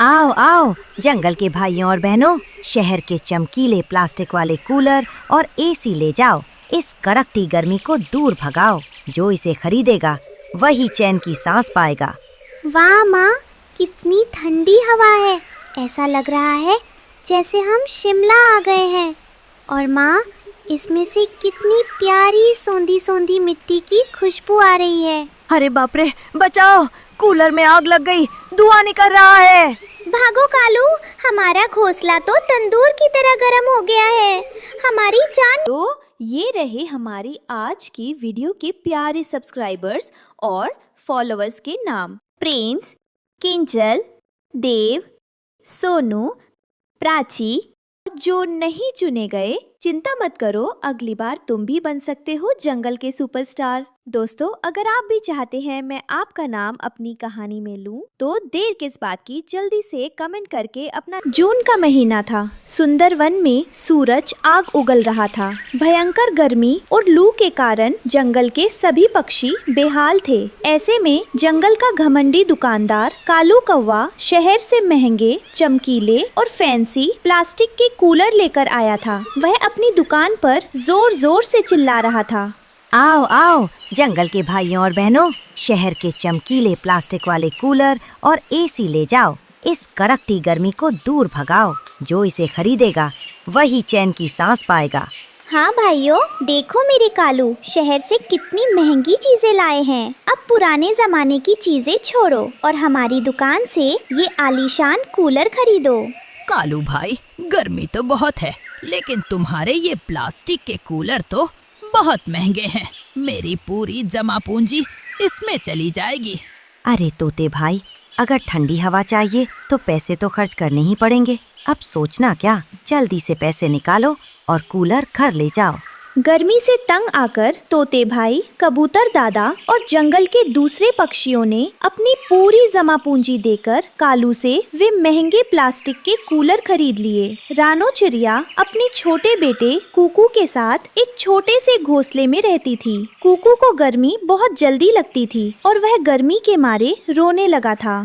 आओ आओ जंगल के भाइयों और बहनों, शहर के चमकीले प्लास्टिक वाले कूलर और एसी ले जाओ। इस कड़कती गर्मी को दूर भगाओ। जो इसे खरीदेगा वही चैन की सांस पाएगा। वाह माँ, कितनी ठंडी हवा है। ऐसा लग रहा है जैसे हम शिमला आ गए हैं। और माँ, इसमें से कितनी प्यारी सोंधी सोंधी मिट्टी की खुशबू आ रही है। अरे बाप रे, बचाओ, कूलर में आग लग गई, धुआं निकल रहा है। भागो कालू, हमारा घोंसला तो तंदूर की तरह गर्म हो गया है। हमारी जान। तो ये रहे हमारी आज की वीडियो के प्यारे सब्सक्राइबर्स और फॉलोअर्स के नाम। प्रिंस, किंजल, देव, सोनू, प्राची। जो नहीं चुने गए, चिंता मत करो, अगली बार तुम भी बन सकते हो जंगल के सुपरस्टार। दोस्तों, अगर आप भी चाहते हैं मैं आपका नाम अपनी कहानी में लूं, तो देर किस बात की, जल्दी से कमेंट करके अपना। जून का महीना था। सुंदर वन में सूरज आग उगल रहा था। भयंकर गर्मी और लू के कारण जंगल के सभी पक्षी बेहाल थे। ऐसे में जंगल का घमंडी दुकानदार कालू कौवा शहर से महंगे, चमकीले और फैंसी प्लास्टिक के कूलर लेकर आया था। वह अपनी दुकान पर जोर जोर से चिल्ला रहा था। आओ आओ जंगल के भाइयों और बहनों, शहर के चमकीले प्लास्टिक वाले कूलर और एसी ले जाओ। इस कड़कती गर्मी को दूर भगाओ। जो इसे खरीदेगा वही चैन की सांस पाएगा। हाँ भाइयों, देखो मेरे कालू शहर से कितनी महंगी चीजें लाए हैं। अब पुराने जमाने की चीजें छोड़ो और हमारी दुकान से ये आलीशान कूलर खरीदो। कालू भाई, गर्मी तो बहुत है, लेकिन तुम्हारे ये प्लास्टिक के कूलर तो बहुत महंगे हैं। मेरी पूरी जमा पूंजी इसमें चली जाएगी। अरे तोते भाई, अगर ठंडी हवा चाहिए तो पैसे तो खर्च करने ही पड़ेंगे। अब सोचना क्या, जल्दी से पैसे निकालो और कूलर घर ले जाओ। गर्मी से तंग आकर तोते भाई, कबूतर दादा और जंगल के दूसरे पक्षियों ने अपनी पूरी जमा पूंजी देकर कालू से वे महंगे प्लास्टिक के कूलर खरीद लिए। रानो चिड़िया अपने छोटे बेटे कुकू के साथ एक छोटे से घोंसले में रहती थी। कुकू को गर्मी बहुत जल्दी लगती थी और वह गर्मी के मारे रोने लगा था।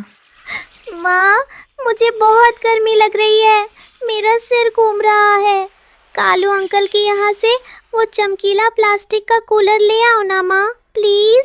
माँ, मुझे बहुत गर्मी लग रही है, मेरा सिर घूम रहा है। कालू अंकल के यहाँ से वो चमकीला प्लास्टिक का कूलर ले आओ ना माँ, प्लीज।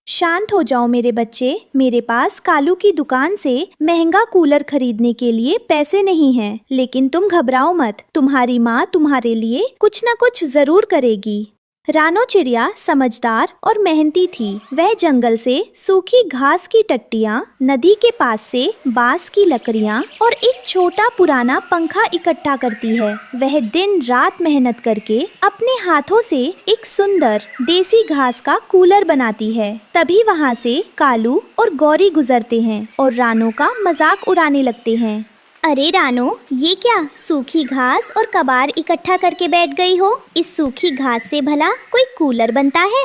शांत हो जाओ मेरे बच्चे, मेरे पास कालू की दुकान से महंगा कूलर खरीदने के लिए पैसे नहीं हैं, लेकिन तुम घबराओ मत, तुम्हारी माँ तुम्हारे लिए कुछ न कुछ जरूर करेगी। रानो चिड़िया समझदार और मेहनती थी। वह जंगल से सूखी घास की टट्टियाँ, नदी के पास से बांस की लकड़ियाँ और एक छोटा पुराना पंखा इकट्ठा करती है। वह दिन रात मेहनत करके अपने हाथों से एक सुंदर देसी घास का कूलर बनाती है। तभी वहाँ से कालू और गौरी गुजरते हैं और रानो का मजाक उड़ाने लगते हैं। अरे रानो, ये क्या सूखी घास और कबाड़ इकट्ठा करके बैठ गई हो? इस सूखी घास से भला कोई कूलर बनता है?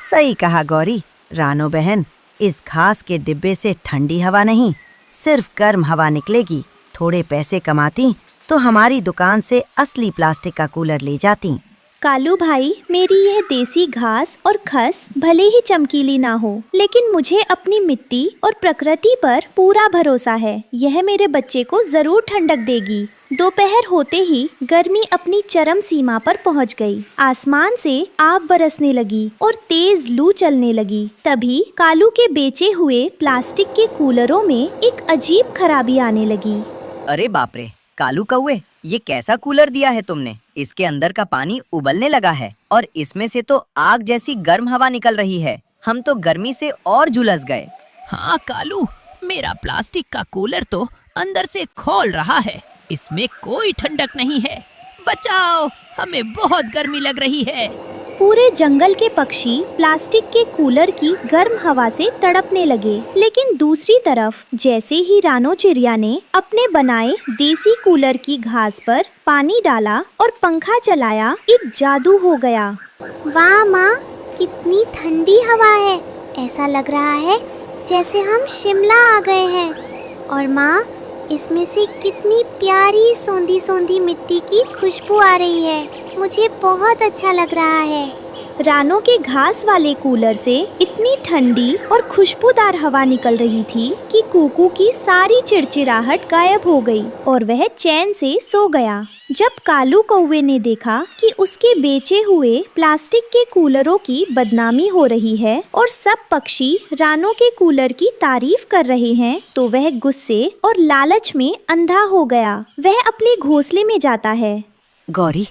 सही कहा गौरी। रानो बहन, इस घास के डिब्बे से ठंडी हवा नहीं, सिर्फ गर्म हवा निकलेगी। थोड़े पैसे कमाती तो हमारी दुकान से असली प्लास्टिक का कूलर ले जाती। कालू भाई, मेरी यह देसी घास और खस भले ही चमकीली ना हो, लेकिन मुझे अपनी मिट्टी और प्रकृति पर पूरा भरोसा है। यह मेरे बच्चे को जरूर ठंडक देगी। दोपहर होते ही गर्मी अपनी चरम सीमा पर पहुंच गई। आसमान से आग बरसने लगी और तेज लू चलने लगी। तभी कालू के बेचे हुए प्लास्टिक के कूलरों में एक अजीब खराबी आने लगी। अरे बाप रे, कालू कौवे, ये कैसा कूलर दिया है तुमने? इसके अंदर का पानी उबलने लगा है और इसमें से तो आग जैसी गर्म हवा निकल रही है। हम तो गर्मी से और झुलस गए। हाँ कालू, मेरा प्लास्टिक का कूलर तो अंदर से खौल रहा है। इसमें कोई ठंडक नहीं है। बचाओ, हमें बहुत गर्मी लग रही है। पूरे जंगल के पक्षी प्लास्टिक के कूलर की गर्म हवा से तड़पने लगे। लेकिन दूसरी तरफ जैसे ही रानो चिड़िया ने अपने बनाए देसी कूलर की घास पर पानी डाला और पंखा चलाया, एक जादू हो गया। वाह माँ, कितनी ठंडी हवा है। ऐसा लग रहा है जैसे हम शिमला आ गए हैं। और माँ, इसमें से कितनी प्यारी सोंधी सोंधी मिट्टी की खुशबू आ रही है। मुझे बहुत अच्छा लग रहा है। रानो के घास वाले कूलर से इतनी ठंडी और खुशबूदार हवा निकल रही थी कि कूकू की सारी चिड़चिड़ाहट गायब हो गई और वह चैन से सो गया। जब कालू कौवे ने देखा कि उसके बेचे हुए प्लास्टिक के कूलरों की बदनामी हो रही है और सब पक्षी रानो के कूलर की तारीफ कर रहे हैं, तो वह गुस्से और लालच में अंधा हो गया। वह अपने घोंसले में जाता है। गौरी,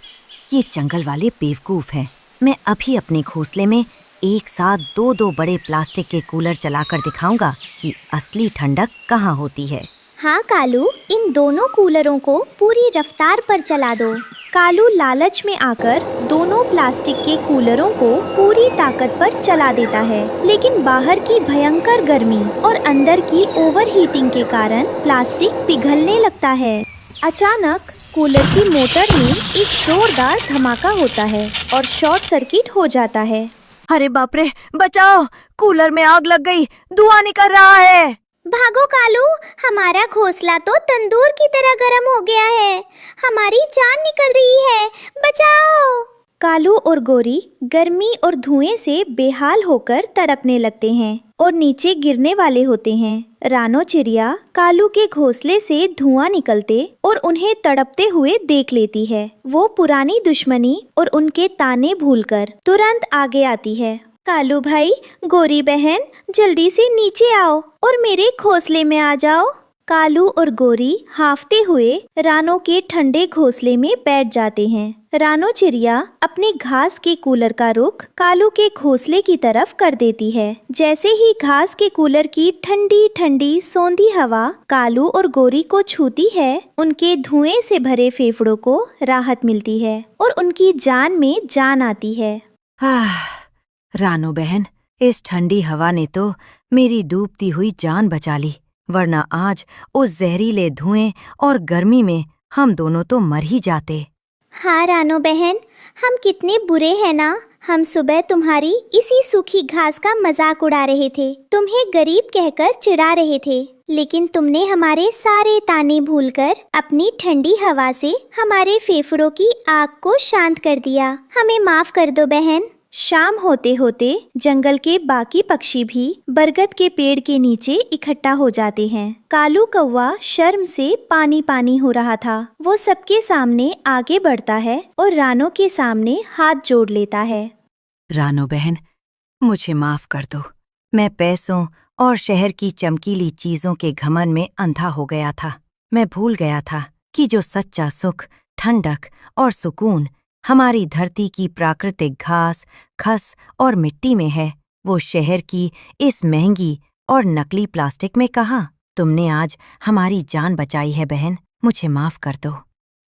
ये जंगल वाले बेवकूफ हैं। मैं अभी अपने घोंसले में एक साथ दो बड़े प्लास्टिक के कूलर चलाकर दिखाऊंगा कि असली ठंडक कहाँ होती है। हाँ कालू, इन दोनों कूलरों को पूरी रफ्तार पर चला दो। कालू लालच में आकर दोनों प्लास्टिक के कूलरों को पूरी ताकत पर चला देता है, लेकिन बाहर की भयंकर गर्मी और अंदर की ओवरहीटिंग के कारण प्लास्टिक पिघलने लगता है। अचानक कूलर की मोटर में एक जोरदार धमाका होता है और शॉर्ट सर्किट हो जाता है। अरे बाप रे, बचाओ! कूलर में आग लग गई, धुआं निकल रहा है। भागो कालू, हमारा घोंसला तो तंदूर की तरह गर्म हो गया है। हमारी जान निकल रही है, बचाओ! कालू और गोरी गर्मी और धुएं से बेहाल होकर तड़पने लगते हैं और नीचे गिरने वाले होते हैं। रानो चिड़िया कालू के घोंसले से धुआं निकलते और उन्हें तड़पते हुए देख लेती है। वो पुरानी दुश्मनी और उनके ताने भूलकर तुरंत आगे आती है। कालू भाई, गोरी बहन, जल्दी से नीचे आओ और मेरे घोंसले में आ जाओ। कालू और गोरी हांफते हुए रानो के ठंडे घोंसले में बैठ जाते हैं। रानो चिड़िया अपने घास के कूलर का रुख कालू के घोंसले की तरफ कर देती है। जैसे ही घास के कूलर की ठंडी ठंडी सौंधी हवा कालू और गोरी को छूती है, उनके धुएं से भरे फेफड़ों को राहत मिलती है और उनकी जान में जान आती है। रानो बहन, इस ठंडी हवा ने तो मेरी डूबती हुई जान बचा ली, वरना आज उस जहरीले धुएं और गर्मी में हम दोनों तो मर ही जाते। हाँ रानो बहन, हम कितने बुरे हैं ना। हम सुबह तुम्हारी इसी सूखी घास का मजाक उड़ा रहे थे, तुम्हें गरीब कहकर चिढ़ा रहे थे, लेकिन तुमने हमारे सारे ताने भूलकर अपनी ठंडी हवा से हमारे फेफड़ों की आग को शांत कर दिया। हमें माफ कर दो बहन। शाम होते होते जंगल के बाकी पक्षी भी बरगद के पेड़ के नीचे इकट्ठा हो जाते हैं। कालू कौवा शर्म से पानी पानी हो रहा था। वो सबके सामने आगे बढ़ता है और रानो के सामने हाथ जोड़ लेता है। रानो बहन, मुझे माफ कर दो। मैं पैसों और शहर की चमकीली चीजों के घमंड में अंधा हो गया था। मैं भूल गया था कि जो सच्चा सुख, ठंडक और सुकून हमारी धरती की प्राकृतिक घास, खस और मिट्टी में है, वो शहर की इस महंगी और नकली प्लास्टिक में कहाँ। तुमने आज हमारी जान बचाई है बहन, मुझे माफ कर दो।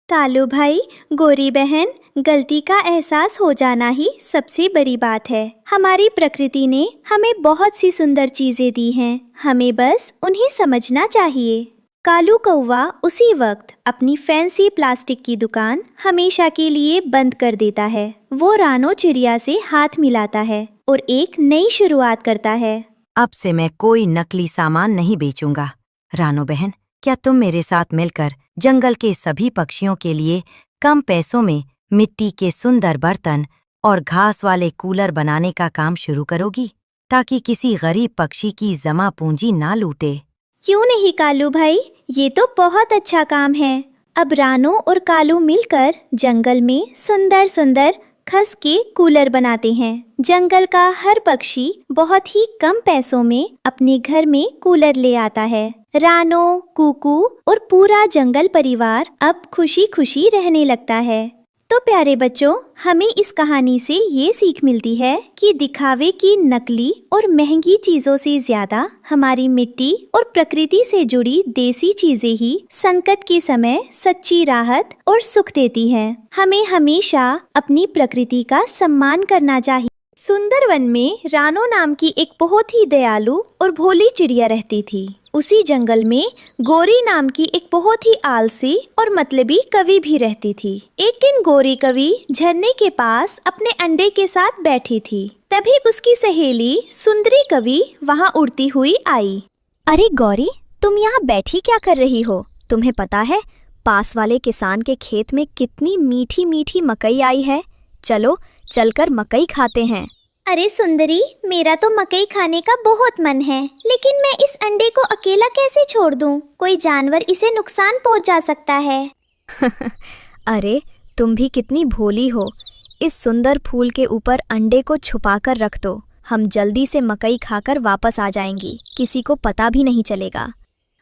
कालू भाई, गोरी बहन, गलती का एहसास हो जाना ही सबसे बड़ी बात है। हमारी प्रकृति ने हमें बहुत सी सुंदर चीजें दी हैं, हमें बस उन्हें समझना चाहिए। कालू कौवा उसी वक्त अपनी फैंसी प्लास्टिक की दुकान हमेशा के लिए बंद कर देता है। वो रानो चिड़िया से हाथ मिलाता है और एक नई शुरुआत करता है। अब से मैं कोई नकली सामान नहीं बेचूंगा। रानो बहन, क्या तुम मेरे साथ मिलकर जंगल के सभी पक्षियों के लिए कम पैसों में मिट्टी के सुंदर बर्तन और घास वाले कूलर बनाने का काम शुरू करोगी, ताकि किसी गरीब पक्षी की जमा पूंजी ना लूटे? क्यों नहीं कालू भाई, ये तो बहुत अच्छा काम है। अब रानो और कालू मिलकर जंगल में सुंदर सुंदर खस के कूलर बनाते हैं। जंगल का हर पक्षी बहुत ही कम पैसों में अपने घर में कूलर ले आता है। रानो, कूकू और पूरा जंगल परिवार अब खुशी खुशी रहने लगता है। तो प्यारे बच्चों, हमें इस कहानी से ये सीख मिलती है कि दिखावे की नकली और महंगी चीजों से ज्यादा हमारी मिट्टी और प्रकृति से जुड़ी देसी चीजें ही संकट के समय सच्ची राहत और सुख देती हैं। हमें हमेशा अपनी प्रकृति का सम्मान करना चाहिए। सुंदरवन में रानो नाम की एक बहुत ही दयालु और भोली चिड़िया रहती थी। उसी जंगल में गोरी नाम की एक बहुत ही आलसी और मतलबी कवि भी रहती थी। एक दिन गोरी कवि झरने के पास अपने अंडे के साथ बैठी थी। तभी उसकी सहेली सुंदरी कवि वहां उड़ती हुई आई। अरे गौरी, तुम यहाँ बैठी क्या कर रही हो? तुम्हें पता है पास वाले किसान के खेत में कितनी मीठी मीठी मकई आई है? चलो चलकर मकई खाते हैं। अरे सुंदरी, मेरा तो मकई खाने का बहुत मन है, लेकिन मैं इस अंडे को अकेला कैसे छोड़ दूं? कोई जानवर इसे नुकसान पहुंचा सकता है। अरे तुम भी कितनी भोली हो। इस सुंदर फूल के ऊपर अंडे को छुपाकर रख दो। हम जल्दी से मकई खाकर वापस आ जाएंगी, किसी को पता भी नहीं चलेगा।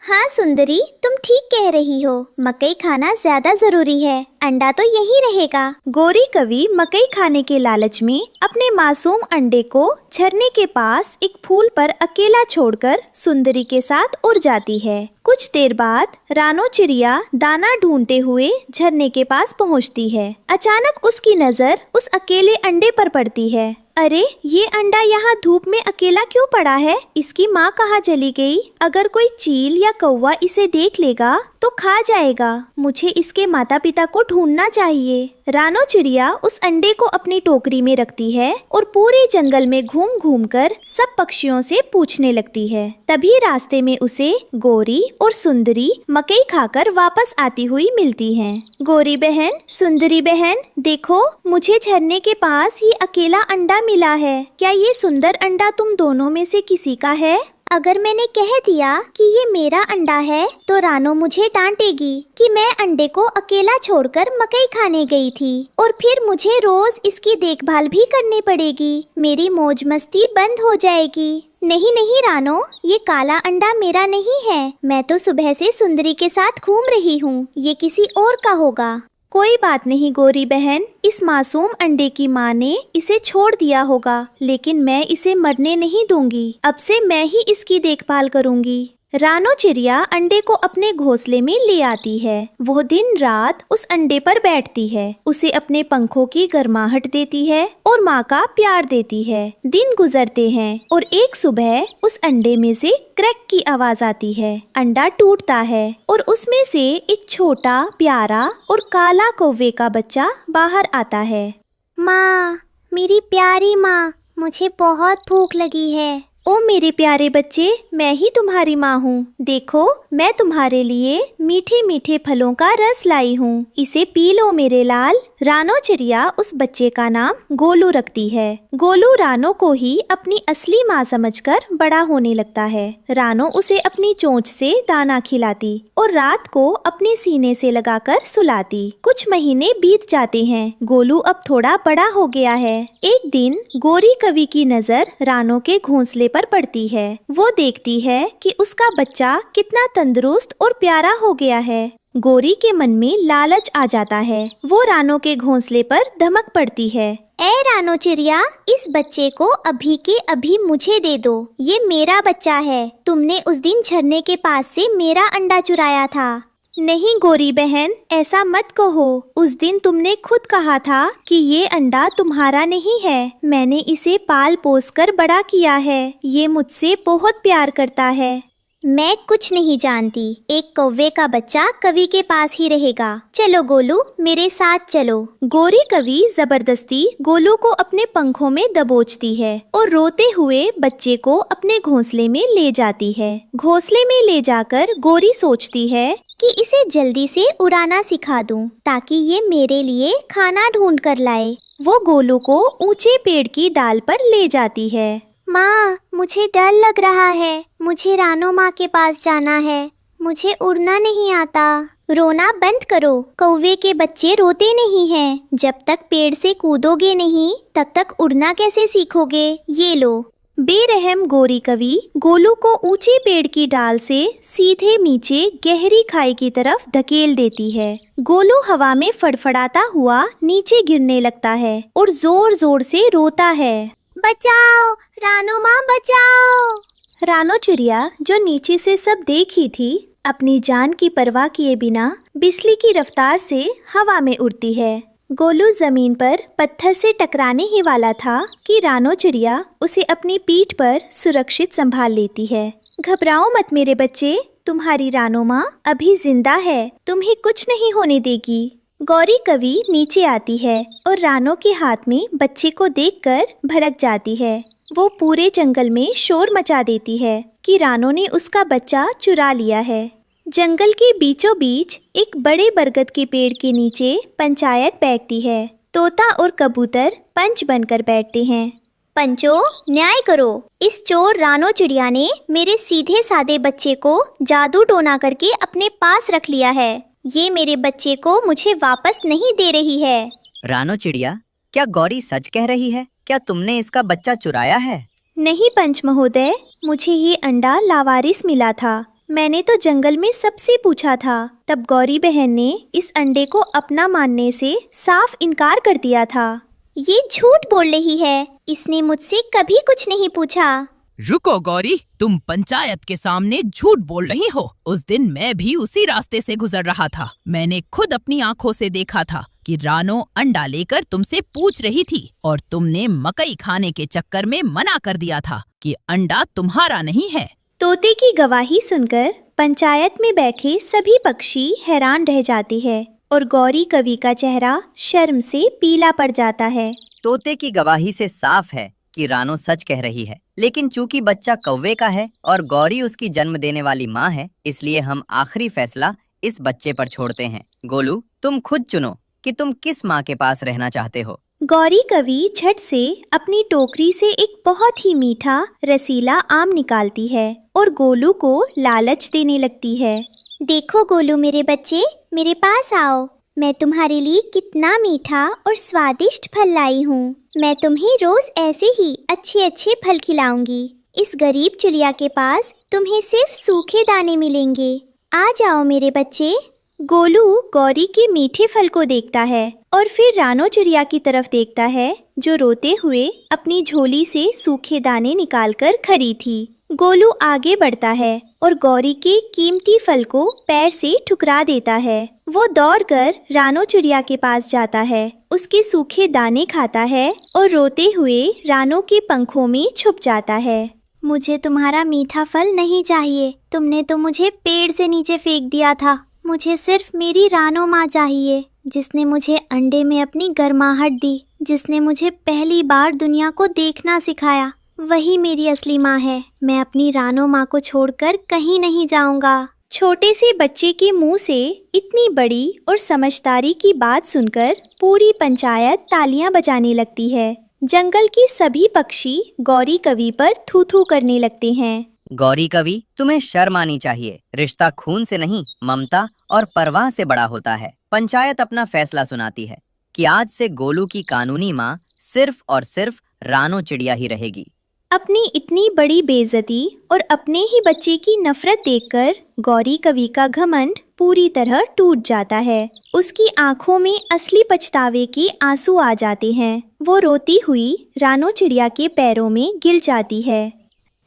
हाँ सुंदरी, तुम ठीक कह रही हो। मकई खाना ज्यादा जरूरी है, अंडा तो यही रहेगा। गौरी कवि मकई खाने के लालच में अपने मासूम अंडे को झरने के पास एक फूल पर अकेला छोड़कर सुंदरी के साथ उड़ जाती है। कुछ देर बाद रानो चिड़िया दाना ढूंढते हुए झरने के पास पहुंचती है। अचानक उसकी नजर उस अकेले अंडे पर पड़ती है। अरे, ये अंडा यहाँ धूप में अकेला क्यों पड़ा है? इसकी माँ कहाँ चली गई? अगर कोई चील या कौवा इसे देख लेगा तो खा जाएगा। मुझे इसके माता पिता को ढूंढना चाहिए। रानो चिड़िया उस अंडे को अपनी टोकरी में रखती है और पूरे जंगल में घूम घूम कर सब पक्षियों से पूछने लगती है। तभी रास्ते में उसे गौरी और सुंदरी मकई खाकर वापस आती हुई मिलती हैं। गौरी बहन, सुंदरी बहन, देखो, मुझे झरने के पास ये अकेला अंडा मिला है। क्या ये सुंदर अंडा तुम दोनों में से किसी का है? अगर मैंने कह दिया कि ये मेरा अंडा है तो रानो मुझे डांटेगी कि मैं अंडे को अकेला छोड़कर मकई खाने गई थी और फिर मुझे रोज इसकी देखभाल भी करनी पड़ेगी। मेरी मौज मस्ती बंद हो जाएगी। नहीं नहीं रानो, ये काला अंडा मेरा नहीं है। मैं तो सुबह से सुंदरी के साथ घूम रही हूँ। ये किसी और का होगा। कोई बात नहीं गौरी बहन, इस मासूम अंडे की माँ ने इसे छोड़ दिया होगा, लेकिन मैं इसे मरने नहीं दूंगी। अब से मैं ही इसकी देखभाल करूंगी। रानो चिड़िया अंडे को अपने घोंसले में ले आती है। वो दिन रात उस अंडे पर बैठती है, उसे अपने पंखों की गर्माहट देती है और माँ का प्यार देती है। दिन गुजरते हैं और एक सुबह उस अंडे में से क्रैक की आवाज आती है। अंडा टूटता है और उसमें से एक छोटा, प्यारा और काला कौवे का बच्चा बाहर आता है। माँ, मेरी प्यारी माँ, मुझे बहुत भूख लगी है। ओ मेरे प्यारे बच्चे, मैं ही तुम्हारी माँ हूँ। देखो, मैं तुम्हारे लिए मीठे मीठे फलों का रस लाई हूँ। इसे पी लो मेरे लाल। रानो चिड़िया उस बच्चे का नाम गोलू रखती है। गोलू रानो को ही अपनी असली माँ समझकर बड़ा होने लगता है। रानो उसे अपनी चोंच से दाना खिलाती और रात को अपने सीने से लगाकर सुलाती। कुछ महीने बीत जाते हैं। गोलू अब थोड़ा बड़ा हो गया है। एक दिन गौरी कवि की नजर रानो के घोंसले पर पड़ती है। वो देखती है कि उसका बच्चा कितना तंदुरुस्त और प्यारा हो गया है। गौरी के मन में लालच आ जाता है। वो रानो के घोंसले पर धमक पड़ती है। ए रानो चिड़िया, इस बच्चे को अभी के अभी मुझे दे दो। ये मेरा बच्चा है। तुमने उस दिन झरने के पास से मेरा अंडा चुराया था। नहीं गौरी बहन, ऐसा मत कहो। उस दिन तुमने खुद कहा था कि ये अंडा तुम्हारा नहीं है। मैंने इसे पाल पोस कर बड़ा किया है। ये मुझसे बहुत प्यार करता है। मैं कुछ नहीं जानती। एक कौवे का बच्चा कवि के पास ही रहेगा। चलो गोलू, मेरे साथ चलो। गौरी कवि जबरदस्ती गोलू को अपने पंखों में दबोचती है और रोते हुए बच्चे को अपने घोंसले में ले जाती है। घोंसले में ले जाकर गौरी सोचती है कि इसे जल्दी से उड़ाना सिखा दूं, ताकि ये मेरे लिए खाना ढूंढ कर लाए। वो गोलू को ऊंचे पेड़ की डाल पर ले जाती है। माँ, मुझे डर लग रहा है। मुझे रानो माँ के पास जाना है। मुझे उड़ना नहीं आता। रोना बंद करो। कौवे के बच्चे रोते नहीं हैं। जब तक पेड़ से कूदोगे नहीं, तब तक उड़ना कैसे सीखोगे? ये लो। बेरहम गौरी कवि गोलू को ऊंचे पेड़ की डाल से सीधे नीचे गहरी खाई की तरफ धकेल देती है। गोलू हवा में फड़फड़ाता हुआ नीचे गिरने लगता है और जोर जोर से रोता है। बचाओ रानो माँ, बचाओ। रानो चिड़िया, जो नीचे से सब देखी थी, अपनी जान की परवाह किए बिना बिजली की रफ्तार से हवा में उड़ती है। गोलू जमीन पर पत्थर से टकराने ही वाला था कि रानो चिड़िया उसे अपनी पीठ पर सुरक्षित संभाल लेती है। घबराओ मत मेरे बच्चे, तुम्हारी रानो माँ अभी जिंदा है, तुम्हें कुछ नहीं होने देगी। गौरी कवि नीचे आती है और रानो के हाथ में बच्चे को देखकर भड़क जाती है। वो पूरे जंगल में शोर मचा देती है कि रानो ने उसका बच्चा चुरा लिया है। जंगल के बीचों बीच एक बड़े बरगद के पेड़ के नीचे पंचायत बैठती है। तोता और कबूतर पंच बनकर बैठते हैं। पंचो, न्याय करो। इस चोर रानो चिड़िया ने मेरे सीधे सादे बच्चे को जादू टोना करके अपने पास रख लिया है। ये मेरे बच्चे को मुझे वापस नहीं दे रही है। रानो चिड़िया, क्या गौरी सच कह रही है? क्या तुमने इसका बच्चा चुराया है? नहीं पंच महोदय, मुझे ये अंडा लावारिस मिला था। मैंने तो जंगल में सबसे पूछा था। तब गौरी बहन ने इस अंडे को अपना मानने से साफ इनकार कर दिया था। ये झूठ बोल रही है। इसने मुझसे कभी कुछ नहीं पूछा। रुको गौरी, तुम पंचायत के सामने झूठ बोल रही हो। उस दिन मैं भी उसी रास्ते से गुजर रहा था। मैंने खुद अपनी आंखों से देखा था कि रानो अंडा लेकर तुमसे पूछ रही थी और तुमने मकई खाने के चक्कर में मना कर दिया था कि अंडा तुम्हारा नहीं है। तोते की गवाही सुनकर पंचायत में बैठे सभी पक्षी हैरान रह जाते हैं और गौरी कवि का चेहरा शर्म से पीला पड़ जाता है। तोते की गवाही से साफ है कि रानो सच कह रही है, लेकिन चूंकि बच्चा कौवे का है और गौरी उसकी जन्म देने वाली माँ है, इसलिए हम आखिरी फैसला इस बच्चे पर छोड़ते हैं। गोलू, तुम खुद चुनो कि तुम किस माँ के पास रहना चाहते हो। गौरी कवि झट से अपनी टोकरी से एक बहुत ही मीठा रसीला आम निकालती है और गोलू को लालच देने लगती है। देखो गोलू मेरे बच्चे, मेरे पास आओ। मैं तुम्हारे लिए कितना मीठा और स्वादिष्ट फल लाई हूँ। मैं तुम्हें रोज ऐसे ही अच्छे अच्छे फल खिलाऊंगी। इस गरीब चिड़िया के पास तुम्हें सिर्फ सूखे दाने मिलेंगे। आ जाओ मेरे बच्चे। गोलू गौरी के मीठे फल को देखता है और फिर रानो चिड़िया की तरफ देखता है, जो रोते हुए अपनी झोली से सूखे दाने निकालकर खरी थी। गोलू आगे बढ़ता है और गौरी के कीमती फल को पैर से ठुकरा देता है। वो दौड़कर रानो चिड़िया के पास जाता है, उसके सूखे दाने खाता है और रोते हुए रानो के पंखों में छुप जाता है। मुझे तुम्हारा मीठा फल नहीं चाहिए। तुमने तो मुझे पेड़ से नीचे फेंक दिया था। मुझे सिर्फ मेरी रानो माँ चाहिए, जिसने मुझे अंडे में अपनी गर्माहट दी, जिसने मुझे पहली बार दुनिया को देखना सिखाया। वही मेरी असली माँ है। मैं अपनी रानो माँ को छोड़कर कहीं नहीं जाऊंगा। छोटे से बच्चे के मुंह से इतनी बड़ी और समझदारी की बात सुनकर पूरी पंचायत तालियां बजाने लगती है। जंगल के सभी पक्षी गौरी कवि पर थू थू करने लगते हैं। गौरी कवि, तुम्हें शर्म आनी चाहिए। रिश्ता खून से नहीं, ममता और परवाह से बड़ा होता है। पंचायत अपना फैसला सुनाती है कि आज से गोलू की कानूनी माँ सिर्फ और सिर्फ रानो चिड़िया ही रहेगी। अपनी इतनी बड़ी बेइज्जती और अपने ही बच्चे की नफरत देखकर गौरी कवि का घमंड पूरी तरह टूट जाता है। उसकी आंखों में असली पछतावे के आंसू आ जाते हैं। वो रोती हुई रानो चिड़िया के पैरों में गिर जाती है।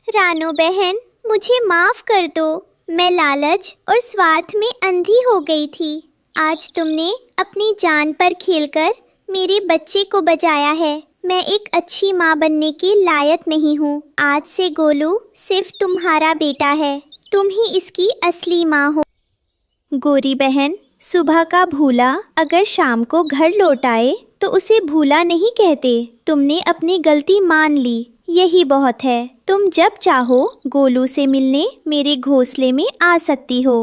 रानो बहन, मुझे माफ कर दो। मैं लालच और स्वार्थ में अंधी हो गई थी। आज तुमने अपनी जान पर खेलकर मेरे बच्चे को बचाया है। मैं एक अच्छी माँ बनने के लायक नहीं हूँ। आज से गोलू सिर्फ तुम्हारा बेटा है। तुम ही इसकी असली माँ हो। गौरी बहन, सुबह का भूला अगर शाम को घर लौट आए तो उसे भूला नहीं कहते। तुमने अपनी गलती मान ली, यही बहुत है। तुम जब चाहो गोलू से मिलने मेरे घोंसले में आ सकती हो।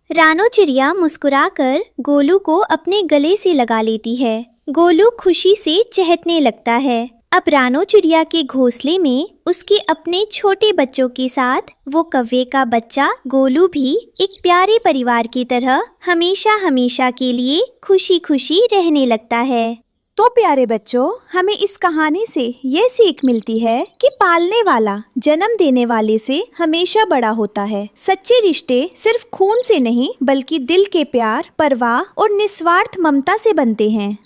रानो चिड़िया मुस्कुराकर गोलू को अपने गले से लगा लेती है। गोलू खुशी से चहकने लगता है। अब रानो चिड़िया के घोंसले में उसके अपने छोटे बच्चों के साथ वो कौवे का बच्चा गोलू भी एक प्यारे परिवार की तरह हमेशा हमेशा के लिए खुशी खुशी रहने लगता है। तो प्यारे बच्चों, हमें इस कहानी से ये सीख मिलती है कि पालने वाला जन्म देने वाले से हमेशा बड़ा होता है। सच्चे रिश्ते सिर्फ खून से नहीं बल्कि दिल के प्यार, परवाह और निस्वार्थ ममता से बनते हैं।